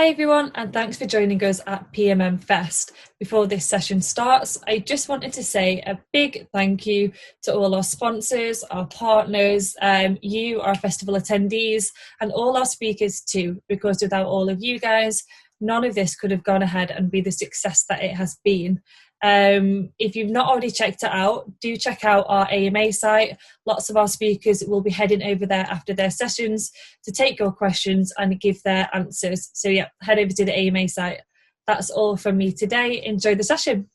Hi everyone, and thanks for joining us at PMM Fest. Before this session starts, I just wanted to say a big thank you to all our sponsors, our partners, you, our festival attendees, and all our speakers too, because without all of you guys, none of this could have gone ahead and be the success that it has been. If you've not already checked it out, do check out our AMA site. Lots of our speakers will be heading over there after their sessions to take your questions and give their answers. So yeah, head over to the AMA site. That's all from me today. Enjoy the session.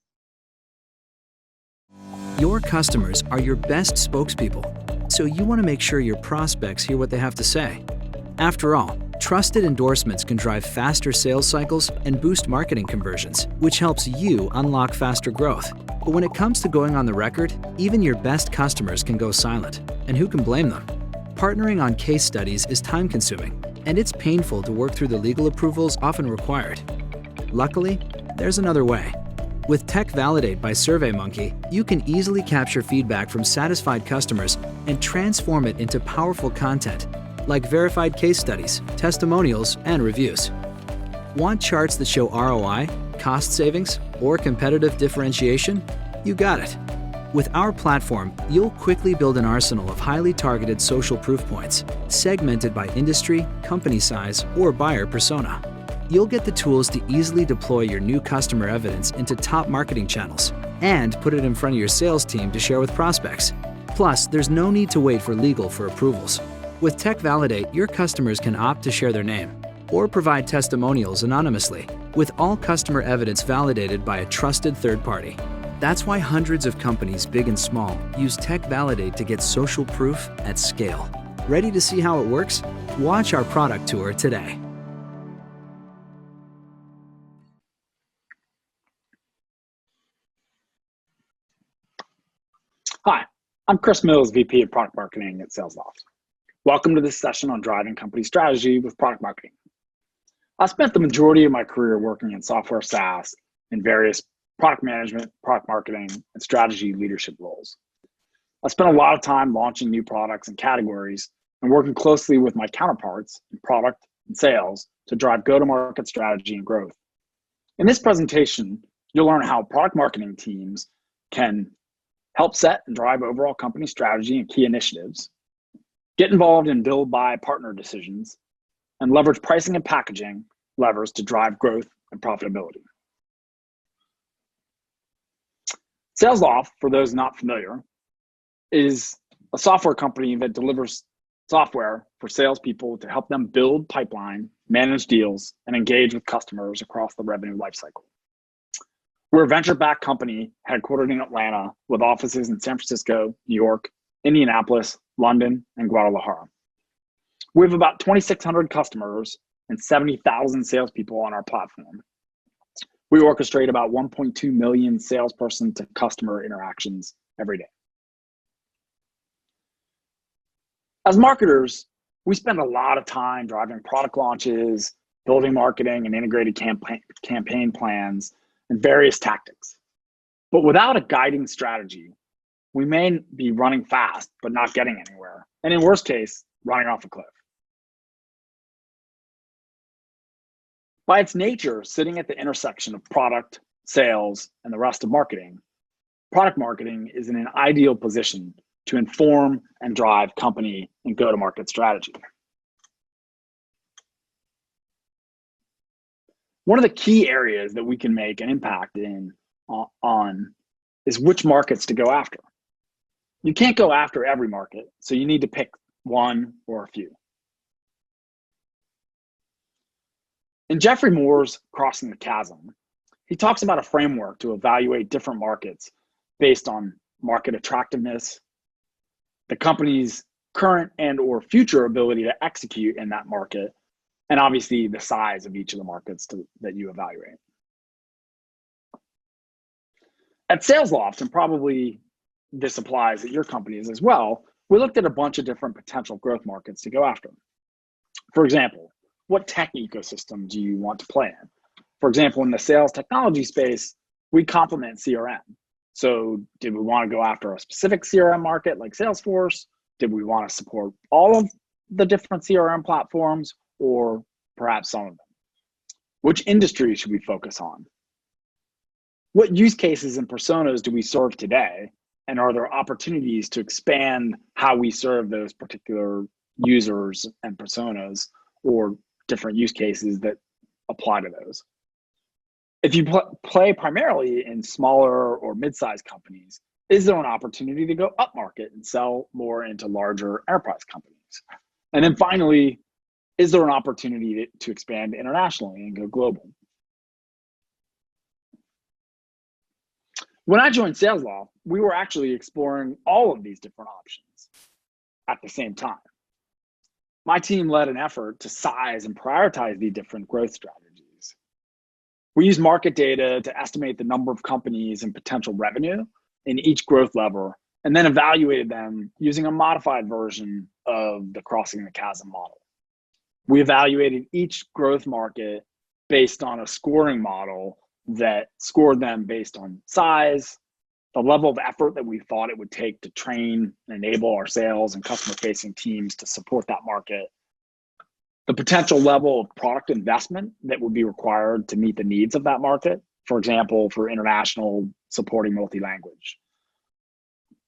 Your customers are your best spokespeople, so you want to make sure your prospects hear what they have to say. After all, trusted endorsements can drive faster sales cycles and boost marketing conversions, which helps you unlock faster growth. But when it comes to going on the record, even your best customers can go silent, and who can blame them? Partnering on case studies is time-consuming, and it's painful to work through the legal approvals often required. Luckily, there's another way. With Tech Validate by SurveyMonkey, you can easily capture feedback from satisfied customers and transform it into powerful content like verified case studies, testimonials, and reviews. Want charts that show ROI, cost savings, or competitive differentiation? You got it. With our platform, you'll quickly build an arsenal of highly targeted social proof points, segmented by industry, company size, or buyer persona. You'll get the tools to easily deploy your new customer evidence into top marketing channels and put it in front of your sales team to share with prospects. Plus, there's no need to wait for legal for approvals. With Tech Validate, your customers can opt to share their name or provide testimonials anonymously, with all customer evidence validated by a trusted third party. That's why hundreds of companies, big and small, use Tech Validate to get social proof at scale. Ready to see how it works? Watch our product tour today. Hi, I'm Chris Mills, VP of Product Marketing at SalesLoft. Welcome to this session on driving company strategy with product marketing. I spent the majority of my career working in software SaaS in various product management, product marketing, and strategy leadership roles. I spent a lot of time launching new products and categories and working closely with my counterparts in product and sales to drive go-to-market strategy and growth. In this presentation, you'll learn how product marketing teams can help set and drive overall company strategy and key initiatives, get involved in build, buy, partner decisions, and leverage pricing and packaging levers to drive growth and profitability. SalesLoft, for those not familiar, is a software company that delivers software for salespeople to help them build pipeline, manage deals, and engage with customers across the revenue lifecycle. We're a venture-backed company headquartered in Atlanta with offices in San Francisco, New York, Indianapolis, London, and Guadalajara. We have about 2,600 customers and 70,000 salespeople on our platform. We orchestrate about 1.2 million salesperson to customer interactions every day. As marketers, we spend a lot of time driving product launches, building marketing and integrated campaign plans, and various tactics. But without a guiding strategy, we may be running fast, but not getting anywhere. And in worst case, running off a cliff. By its nature, sitting at the intersection of product, sales, and the rest of marketing, product marketing is in an ideal position to inform and drive company and go-to-market strategy. One of the key areas that we can make an impact on is which markets to go after. You can't go after every market, so you need to pick one or a few. In Jeffrey Moore's Crossing the Chasm, he talks about a framework to evaluate different markets based on market attractiveness, the company's current and or future ability to execute in that market, and obviously the size of each of the markets that you evaluate. At SalesLoft, and probably this applies at your companies as well, we looked at a bunch of different potential growth markets to go after. For example, what tech ecosystem do you want to play in? For example, in the sales technology space, we complement CRM. So did we want to go after a specific CRM market like Salesforce? Did we want to support all of the different CRM platforms or perhaps some of them? Which industry should we focus on? What use cases and personas do we serve today? And are there opportunities to expand how we serve those particular users and personas or different use cases that apply to those? If you play primarily in smaller or mid-sized companies, is there an opportunity to go upmarket and sell more into larger enterprise companies? And then finally, is there an opportunity to expand internationally and go global? When I joined SalesLoft, we were actually exploring all of these different options at the same time. My team led an effort to size and prioritize these different growth strategies. We used market data to estimate the number of companies and potential revenue in each growth lever, and then evaluated them using a modified version of the Crossing the Chasm model. We evaluated each growth market based on a scoring model that scored them based on size, the level of effort that we thought it would take to train and enable our sales and customer-facing teams to support that market, the potential level of product investment that would be required to meet the needs of that market, for example, for international supporting multi-language.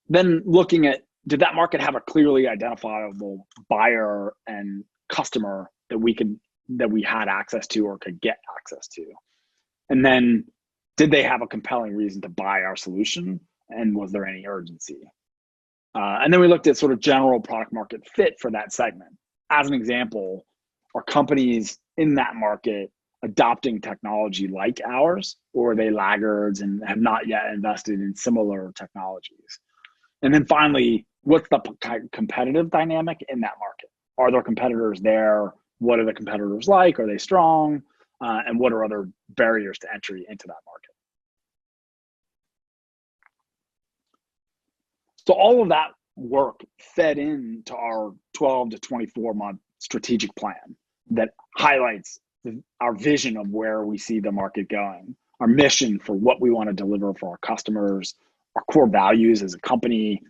Then looking at, did that market have a clearly identifiable buyer and customer that we had access to or could get access to? And then, did they have a compelling reason to buy our solution? And was there any urgency? And then we looked at sort of general product market fit for that segment. As an example, are companies in that market adopting technology like ours, or are they laggards and have not yet invested in similar technologies? And then finally, what's the competitive dynamic in that market? Are there competitors there? What are the competitors like? Are they strong? And what are other barriers to entry into that market? So all of that work fed into our 12 to 24 month strategic plan that highlights our vision of where we see the market going, our mission for what we want to deliver for our customers, our core values as a company,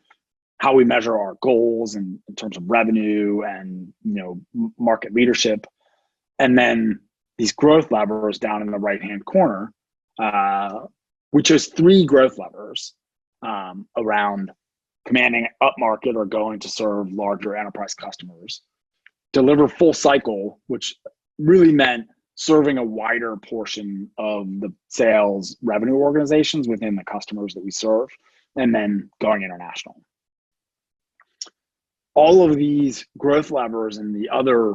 how we measure our goals in terms of revenue and market leadership, and then these growth levers down in the right-hand corner. We chose 3 growth levers around commanding upmarket or going to serve larger enterprise customers, deliver full cycle, which really meant serving a wider portion of the sales revenue organizations within the customers that we serve, and then going international. All of these growth levers and the other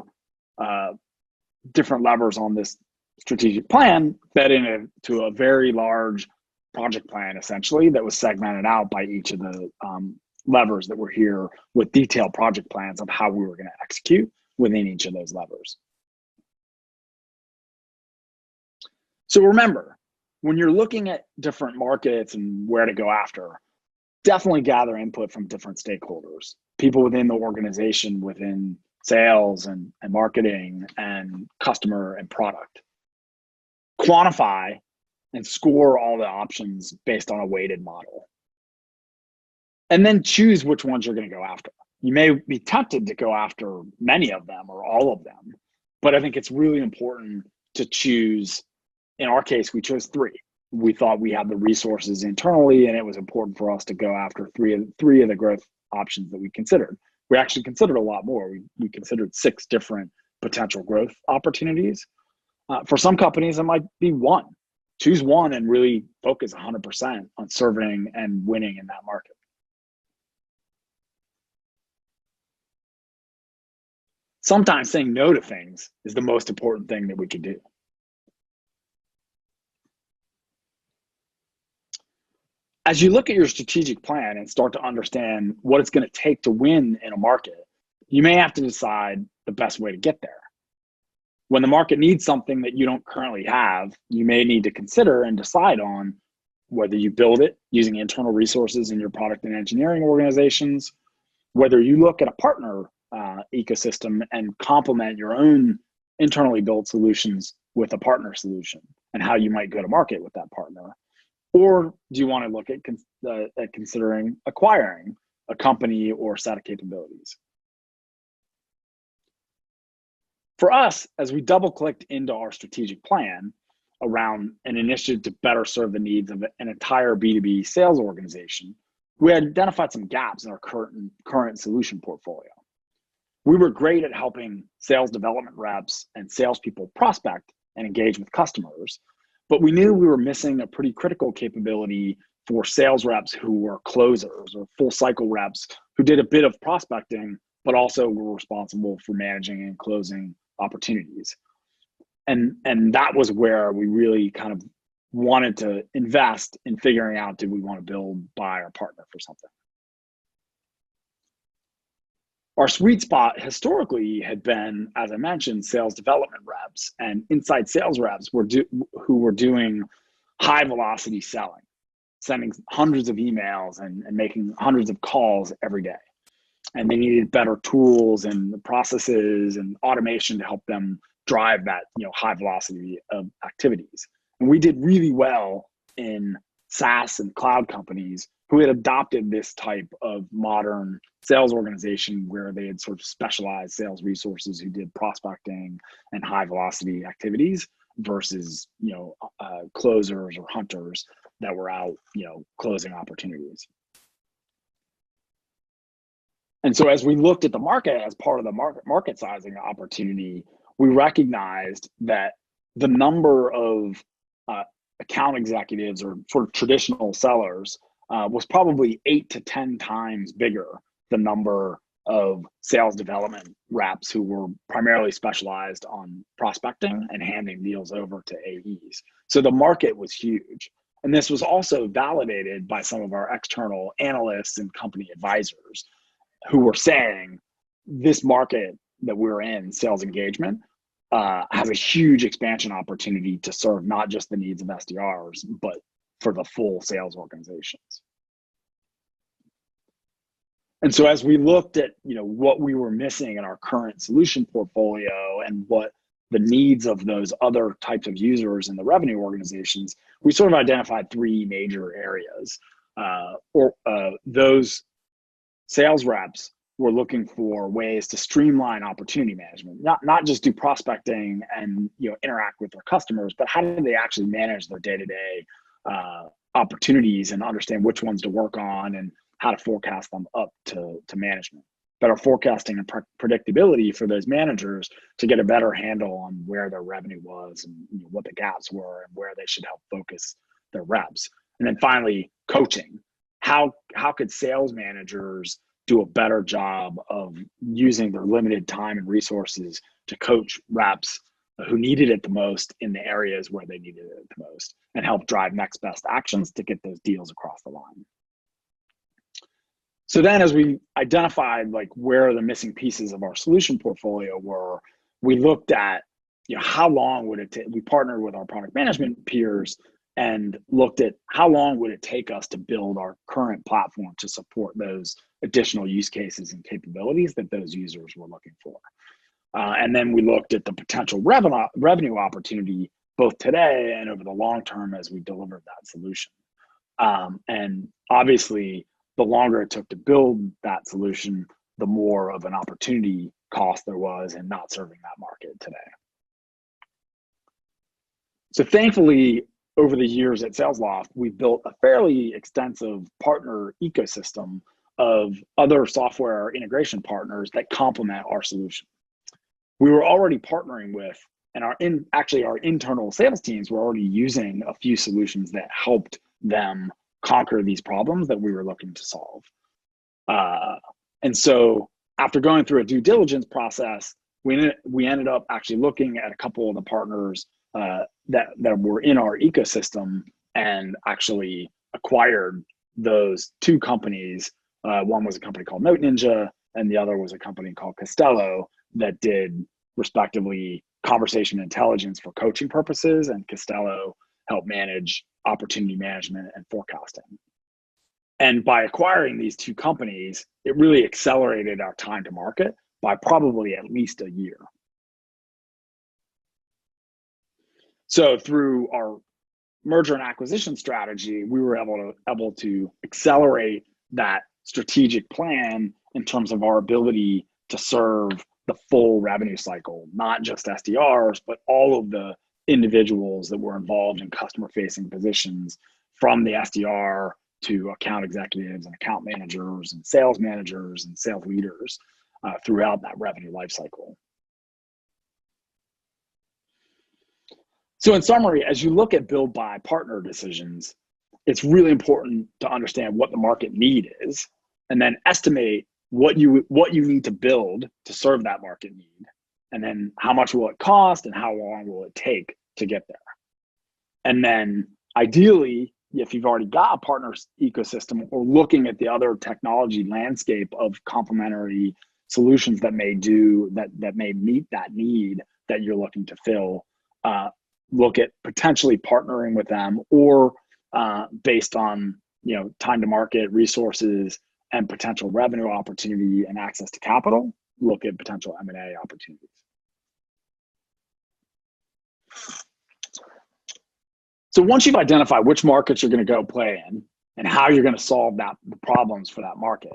different levers on this strategic plan fed into a very large project plan, essentially, that was segmented out by each of the levers that were here with detailed project plans of how we were going to execute within each of those levers. So remember, when you're looking at different markets and where to go after, definitely gather input from different stakeholders, people within the organization, within sales and marketing and customer and product. Quantify and score all the options based on a weighted model. And then choose which ones you're going to go after. You may be tempted to go after many of them or all of them, but I think it's really important to choose. In our case, we chose 3. We thought we had the resources internally, and it was important for us to go after three of the growth options that we considered. We actually considered a lot more. We considered 6 different potential growth opportunities. For some companies, it might be 1. Choose 1 and really focus 100% on serving and winning in that market. Sometimes saying no to things is the most important thing that we can do. As you look at your strategic plan and start to understand what it's going to take to win in a market, you may have to decide the best way to get there. When the market needs something that you don't currently have, you may need to consider and decide on whether you build it using internal resources in your product and engineering organizations, whether you look at a partner ecosystem and complement your own internally built solutions with a partner solution and how you might go to market with that partner. Or do you want to look at considering acquiring a company or set of capabilities? For us, as we double clicked into our strategic plan around an initiative to better serve the needs of an entire B2B sales organization, we identified some gaps in our current solution portfolio. We were great at helping sales development reps and salespeople prospect and engage with customers, but we knew we were missing a pretty critical capability for sales reps who were closers or full cycle reps who did a bit of prospecting, but also were responsible for managing and closing opportunities. And that was where we really kind of wanted to invest in figuring out, did we want to build, buy, or partner for something? Our sweet spot historically had been, as I mentioned, sales development reps and inside sales reps who were doing high velocity selling, sending hundreds of emails and making hundreds of calls every day. And they needed better tools and processes and automation to help them drive that, high velocity of activities. And we did really well in SaaS and cloud companies who had adopted this type of modern sales organization where they had sort of specialized sales resources who did prospecting and high velocity activities versus, closers or hunters that were out, closing opportunities. And so as we looked at the market as part of the market sizing opportunity, we recognized that the number of account executives or sort of traditional sellers was probably 8 to 10 times bigger the number of sales development reps who were primarily specialized on prospecting and handing deals over to AEs. So the market was huge. And this was also validated by some of our external analysts and company advisors who were saying this market that we're in, sales engagement, has a huge expansion opportunity to serve not just the needs of SDRs, but for the full sales organizations. And so as we looked at what we were missing in our current solution portfolio and what the needs of those other types of users in the revenue organizations, we sort of identified 3 major areas. Those sales reps were looking for ways to streamline opportunity management, not just do prospecting and interact with their customers, but how do they actually manage their day-to-day opportunities and understand which ones to work on and how to forecast them up to management. Better forecasting and predictability for those managers to get a better handle on where their revenue was and what the gaps were and where they should help focus their reps. And then finally, coaching. How could sales managers do a better job of using their limited time and resources to coach reps who needed it the most in the areas where they needed it the most and help drive next best actions to get those deals across the line. So then as we identified where the missing pieces of our solution portfolio were, we looked at how long would it take. We partnered with our product management peers and looked at how long would it take us to build our current platform to support those additional use cases and capabilities that those users were looking for. And then we looked at the potential revenue opportunity both today and over the long term as we delivered that solution. And obviously, the longer it took to build that solution, the more of an opportunity cost there was in not serving that market today. So thankfully, over the years at SalesLoft, we've built a fairly extensive partner ecosystem of other software integration partners that complement our solution. We were already partnering with, and our internal sales teams were already using a few solutions that helped them conquer these problems that we were looking to solve. And so after going through a due diligence process, we ended up actually looking at a couple of the partners that were in our ecosystem and actually acquired those 2 companies. One was a company called Note Ninja, and the other was a company called Costello that did respectively conversation intelligence for coaching purposes, and Costello helped manage opportunity management and forecasting. And by acquiring these 2 companies, it really accelerated our time to market by probably at least a year. So through our merger and acquisition strategy, we were able to accelerate that strategic plan in terms of our ability to serve the full revenue cycle, not just SDRs, but all of the individuals that were involved in customer facing positions, from the SDR to account executives and account managers and sales leaders throughout that revenue lifecycle. So in summary, as you look at build, buy, partner decisions, it's really important to understand what the market need is, and then estimate what you need to build to serve that market need, and then how much will it cost and how long will it take to get there. And then ideally, if you've already got a partner ecosystem, or looking at the other technology landscape of complementary solutions that may meet that need that you're looking to fill, look at potentially partnering with them, or based on time to market, resources, and potential revenue opportunity and access to capital, look at potential M&A opportunities. So once you've identified which markets you're going to go play in and how you're going to solve the problems for that market,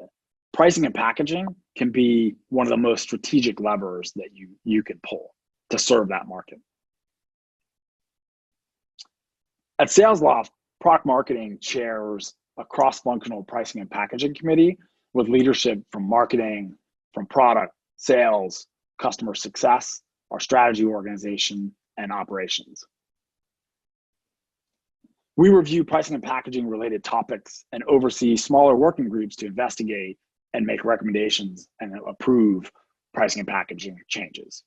pricing and packaging can be one of the most strategic levers that you can pull to serve that market. At SalesLoft, product marketing chairs a cross-functional pricing and packaging committee with leadership from marketing, from product, sales, customer success, our strategy organization, and operations. We review pricing and packaging related topics and oversee smaller working groups to investigate and make recommendations and approve pricing and packaging changes.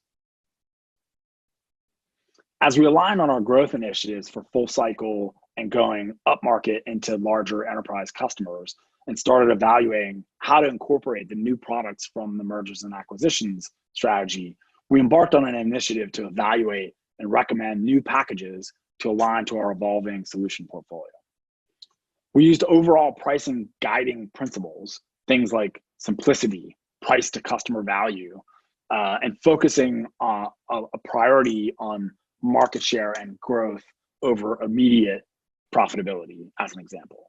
As we align on our growth initiatives for full cycle and going upmarket into larger enterprise customers, and started evaluating how to incorporate the new products from the mergers and acquisitions strategy, we embarked on an initiative to evaluate and recommend new packages to align to our evolving solution portfolio. We used overall pricing guiding principles, things like simplicity, price to customer value, and focusing a priority on market share and growth over immediate profitability, as an example.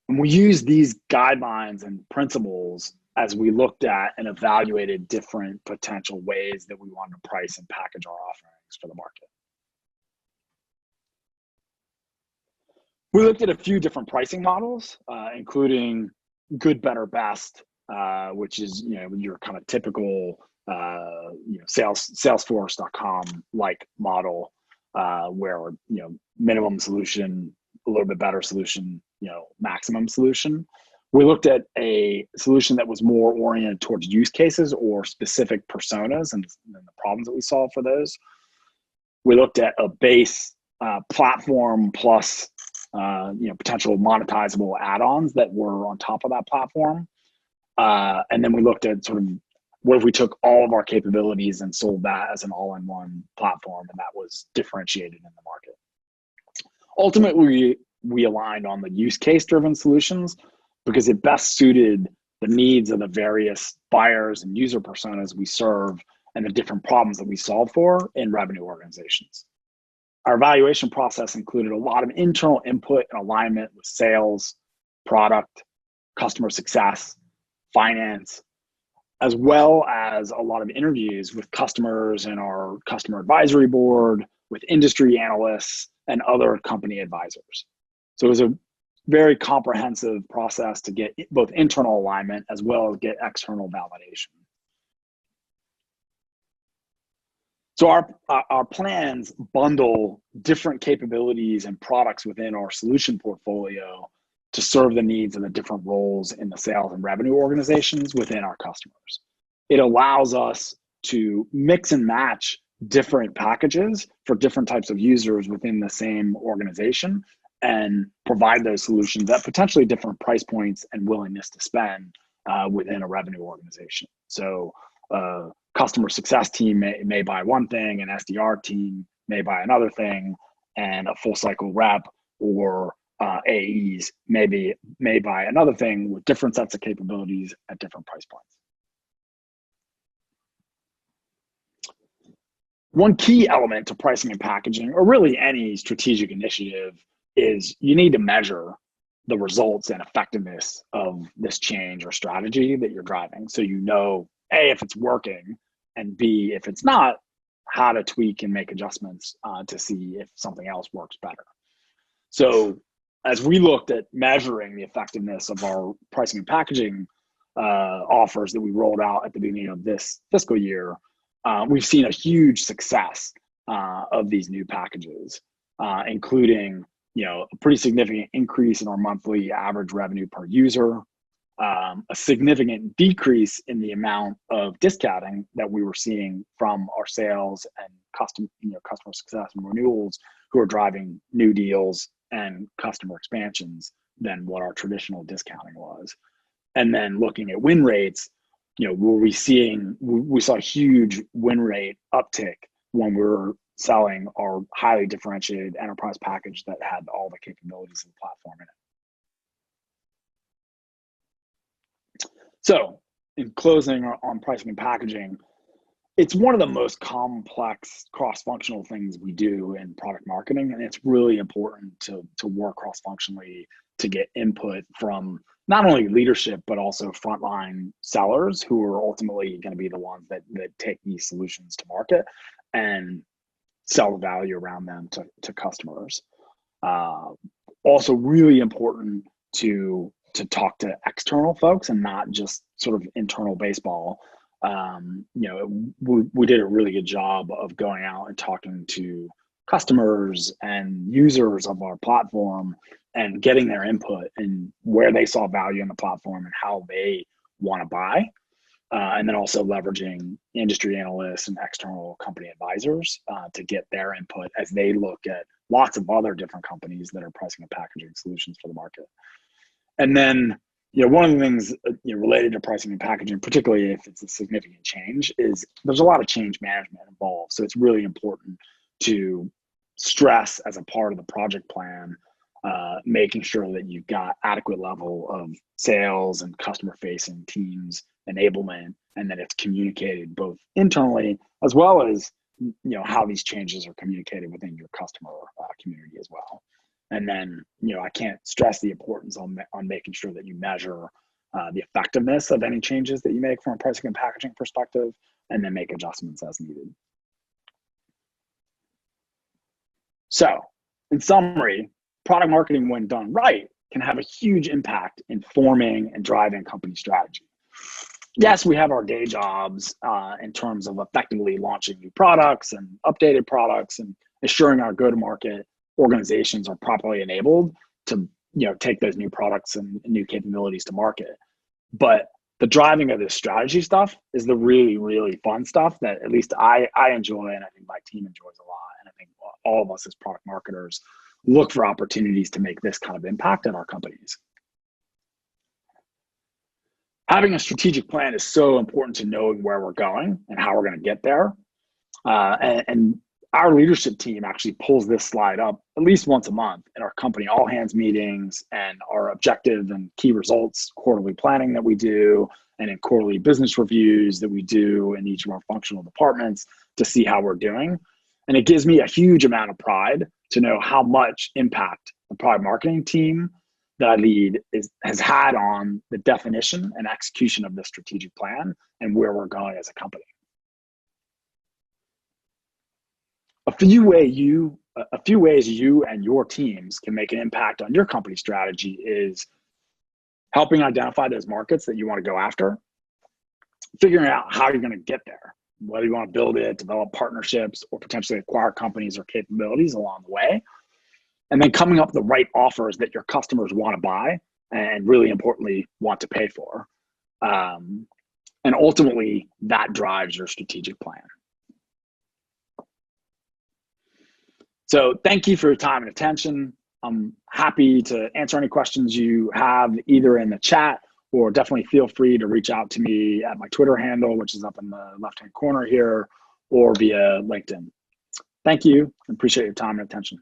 And we used these guidelines and principles as we looked at and evaluated different potential ways that we wanted to price and package our offerings for the market. We looked at a few different pricing models, including good, better, best, which is your kind of typical Salesforce.com like model, where minimum solution, a little bit better solution, maximum solution. We looked at a solution that was more oriented towards use cases or specific personas and the problems that we solve for those. We looked at a base platform plus potential monetizable add-ons that were on top of that platform. And then we looked at sort of what if we took all of our capabilities and sold that as an all-in-one platform, and that was differentiated in the market. Ultimately, we aligned on the use case driven solutions because it best suited the needs of the various buyers and user personas we serve and the different problems that we solve for in revenue organizations. Our evaluation process included a lot of internal input and alignment with sales, product, customer success, finance, as well as a lot of interviews with customers and our customer advisory board, with industry analysts and other company advisors. So it was a very comprehensive process to get both internal alignment as well as get external validation. So our plans bundle different capabilities and products within our solution portfolio to serve the needs of the different roles in the sales and revenue organizations within our customers. It allows us to mix and match different packages for different types of users within the same organization and provide those solutions at potentially different price points and willingness to spend within a revenue organization. So customer success team may buy one thing, an SDR team may buy another thing, and a full cycle rep or AEs may buy another thing with different sets of capabilities at different price points. One key element to pricing and packaging, or really any strategic initiative, is you need to measure the results and effectiveness of this change or strategy that you're driving, so A, if it's working, and B, if it's not, how to tweak and make adjustments to see if something else works better. So as we looked at measuring the effectiveness of our pricing and packaging offers that we rolled out at the beginning of this fiscal year, we've seen a huge success of these new packages, including a pretty significant increase in our monthly average revenue per user, a significant decrease in the amount of discounting that we were seeing from our sales and customer success and renewals who are driving new deals and customer expansions than what our traditional discounting was. And then looking at win rates, we saw a huge win rate uptick when we were selling our highly differentiated enterprise package that had all the capabilities of the platform in it. So in closing on pricing and packaging, it's one of the most complex cross-functional things we do in product marketing, and it's really important to work cross-functionally to get input from not only leadership, but also frontline sellers who are ultimately going to be the ones that take these solutions to market and sell the value around them to customers. Also really important to talk to external folks and not just sort of internal baseball. We did a really good job of going out and talking to customers and users of our platform and getting their input and where they saw value in the platform and how they want to buy. And then also leveraging industry analysts and external company advisors to get their input as they look at lots of other different companies that are pricing and packaging solutions for the market. And then, one of the things related to pricing and packaging, particularly if it's a significant change, is there's a lot of change management involved. So it's really important to stress as a part of the project plan, making sure that you've got adequate level of sales and customer facing teams enablement, and that it's communicated both internally as well as how these changes are communicated within your customer community as well. And then I can't stress the importance on making sure that you measure the effectiveness of any changes that you make from a pricing and packaging perspective, and then make adjustments as needed. So in summary, product marketing, when done right, can have a huge impact in forming and driving company strategy. Yes, we have our day jobs in terms of effectively launching new products and updated products and ensuring our go-to-market organizations are properly enabled to take those new products and new capabilities to market. But the driving of this strategy stuff is the really, really fun stuff that at least I enjoy, and I think my team enjoys a lot. And I think all of us as product marketers look for opportunities to make this kind of impact in our companies. Having a strategic plan is so important to knowing where we're going and how we're going to get there. And our leadership team actually pulls this slide up at least once a month in our company all hands meetings and our objective and key results quarterly planning that we do, and in quarterly business reviews that we do in each of our functional departments to see how we're doing. And it gives me a huge amount of pride to know how much impact the product marketing team that I lead has had on the definition and execution of the strategic plan and where we're going as a company. A few ways you and your teams can make an impact on your company strategy is helping identify those markets that you want to go after, figuring out how you're going to get there, whether you want to build it, develop partnerships, or potentially acquire companies or capabilities along the way. And then coming up with the right offers that your customers want to buy and, really importantly, want to pay for. And ultimately, that drives your strategic plan. So thank you for your time and attention. I'm happy to answer any questions you have either in the chat, or definitely feel free to reach out to me at my Twitter handle, which is up in the left-hand corner here, or via LinkedIn. Thank you. Appreciate your time and attention.